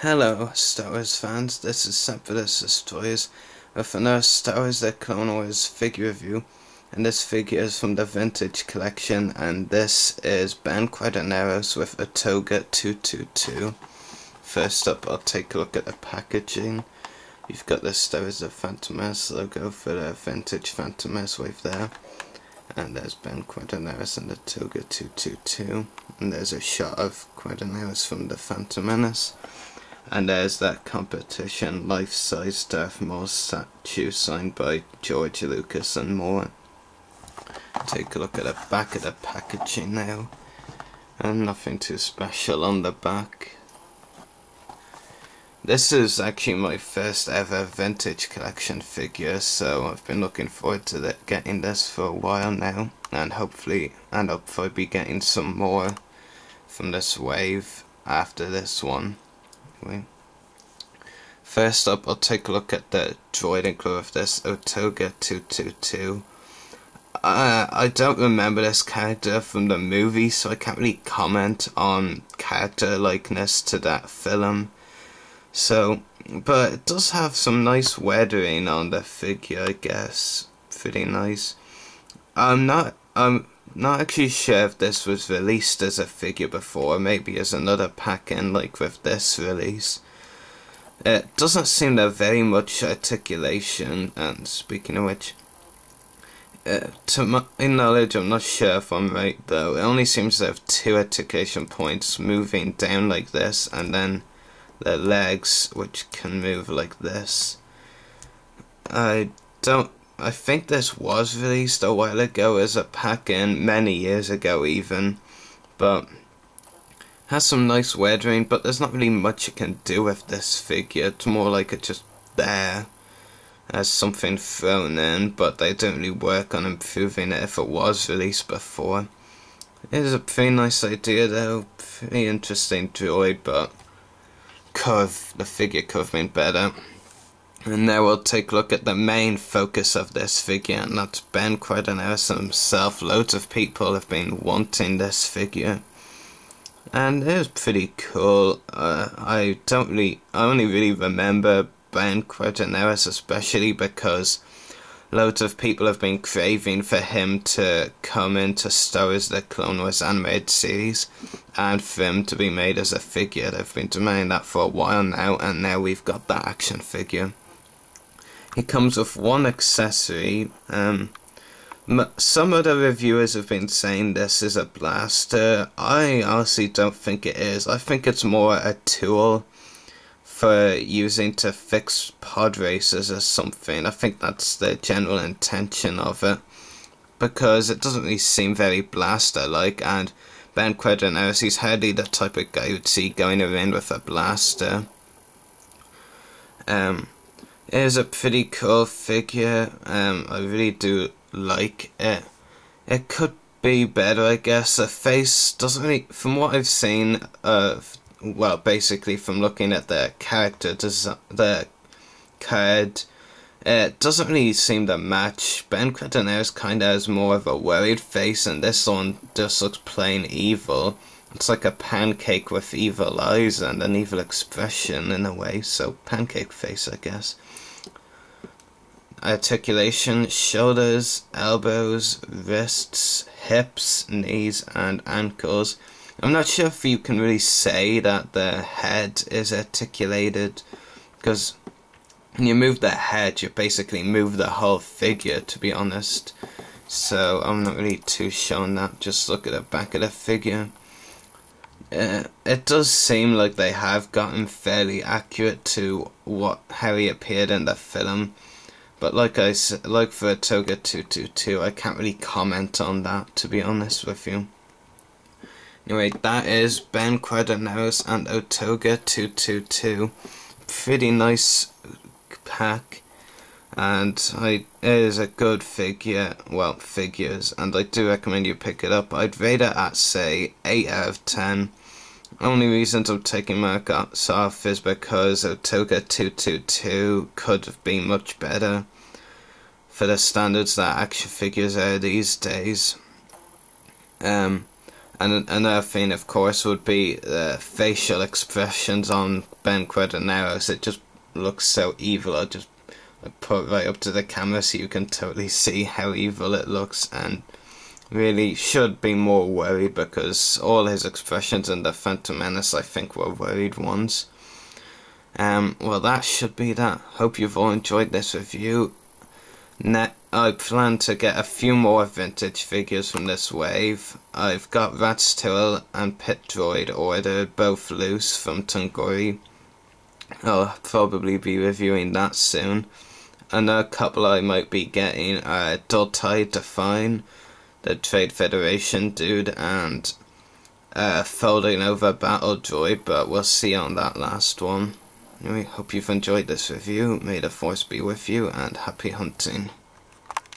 Hello Star Wars fans, this is Separatist Toys with another Star Wars The Clone Wars figure review, and this figure is from the Vintage Collection, and this is Quadinaros with Otoga-222. First up, I'll take a look at the packaging. You've got the Star Wars The Phantom Menace logo for the Vintage Phantom Menace wave there, and there's Quadinaros and Otoga-222, and there's a shot of Quadinaros from the Phantom Menace. And there's that competition life-size Darth Maul statue signed by George Lucas and more. Take a look at the back of the packaging now, and nothing too special on the back. This is actually my first ever Vintage Collection figure, so I've been looking forward to getting this for a while now, and hopefully I'll be getting some more from this wave after this one. First up, I'll take a look at the droid glue of this Otoga-222. I don't remember this character from the movie, so I can't really comment on character likeness to that film. But it does have some nice weathering on the figure, I guess. Pretty nice. I'm not actually sure if this was released as a figure before, maybe as another pack-in like with this release. It doesn't seem to have very much articulation, and speaking of which, to my knowledge, I'm not sure if I'm right though, it only seems to have two articulation points moving down like this, and then the legs which can move like this. I think this was released a while ago as a pack-in, many years ago even, but has some nice weathering, but there's not really much you can do with this figure. It's more like it's just there as something thrown in, but they don't really work on improving it if it was released before. It is a pretty nice idea though, pretty interesting droid, but the figure could have been better. And now we'll take a look at the main focus of this figure, and that's Quadinaros himself. Loads of people have been wanting this figure, and it is pretty cool. I only really remember Quadinaros especially because loads of people have been craving for him to come into Star Wars The Clone Wars animated series, and for him to be made as a figure. They've been demanding that for a while now, and now we've got that action figure. He comes with one accessory. Some other reviewers have been saying this is a blaster. I honestly don't think it is. I think it's more a tool for using to fix pod races or something. I think that's the general intention of it, because it doesn't really seem very blaster-like, and Quadinaros, he's hardly the type of guy you'd see going around with a blaster. It is a pretty cool figure. I really do like it. It could be better, I guess. The face doesn't really, from what I've seen, well, basically from looking at the character the card, it doesn't really seem to match. Quadinaros kind of has more of a worried face, and this one just looks plain evil. It's like a pancake with evil eyes and an evil expression in a way, so pancake face, I guess. Articulation: shoulders, elbows, wrists, hips, knees and ankles. I'm not sure if you can really say that the head is articulated, because when you move the head you basically move the whole figure, to be honest, so I'm not really too sure on that. Just look at the back of the figure. It does seem like they have gotten fairly accurate to how he appeared in the film, but like I said, like for Otoga-222, I can't really comment on that, to be honest with you. Anyway, that is Quadinaros and Otoga-222. Pretty nice pack, and it is a good figure, well, figures, and I do recommend you pick it up. I'd rate it at, say, 8 out of 10. Only reasons I'm taking marks off is because Otoga-222 could have been much better for the standards that action figures are these days. And another thing, of course, would be the facial expressions on Ben Quadinaros. It just looks so evil. I'll just put it right up to the camera so you can totally see how evil it looks, and really should be more worried, because all his expressions in the Phantom Menace, I think, were worried ones. Well, that should be that. Hope you've all enjoyed this review. I plan to get a few more vintage figures from this wave. I've got Ratstool and Pit Droid ordered, both loose from Tunguri. I'll probably be reviewing that soon. Another couple I might be getting are Dultai Define, the Trade Federation dude, and Folding Over Battle Droid, but we'll see on that last one. Anyway, hope you've enjoyed this review. May the Force be with you, and happy hunting.